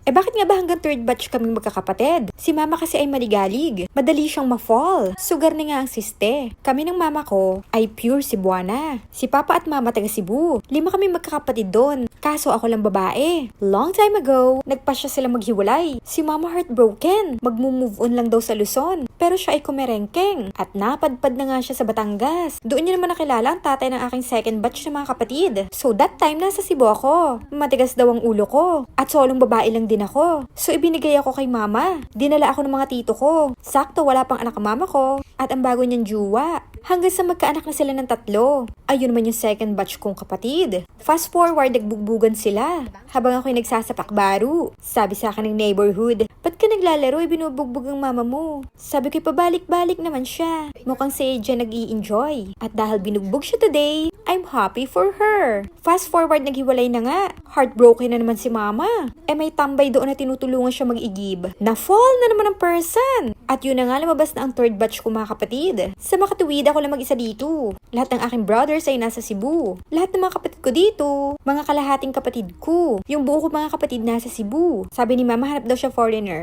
Bakit nga ba hanggang third batch kaming magkakapatid? Si mama kasi ay maligalig. Madali siyang ma-fall. Sugar na nga ang siste. Kami ng mama ko ay pure Cebuana. Si papa at mama taga Cebu. 5 kami magkakapatid doon. Kaso ako lang babae. Long time ago, nagpasya sila maghiwalay. Si mama heartbroken. Magmo-move on lang daw sa Luzon. Pero siya ay kumerengkeng. At napadpad na nga siya sa Batangas. Doon niya naman nakilala ang tatay ng aking second batch ng mga kapatid. So that time nasa Cebu ako. Matigas daw ang ulo ko. At solong babae lang din ako. So ibinigay ako kay mama. Dinala ako ng mga tito ko. Sakto wala pang anak ang mama ko. At ang bago niyang juwa. Hanggang sa magkaanak na sila ng 3. Ayun naman yung second batch kong kapatid. Fast forward, nagbugbugan sila. Habang ako'y nagsasapak baro. Sabi sa akin ng neighborhood, ba't ka naglalaro? Binubugbog ang mama mo. Sabi ko'y pabalik-balik naman siya. Mukhang si Jen nag-i-enjoy. At dahil binugbog siya today, I'm happy for her. Fast forward, naghiwalay na nga. Heartbroken na naman si mama. May tambay doon na tinutulungan siya mag-igib. Na-fall na naman ang person. At yun na nga, lumabas na ang third batch ko mga kapatid. Sa makatuwid, ako lang mag-isa dito. Lahat ng aking brothers ay nasa Cebu. Lahat ng mga kapatid ko dito, mga kalahating kapatid ko. Yung buo ko mga kapatid nasa Cebu. Sabi ni mama, hanap daw siya foreigner.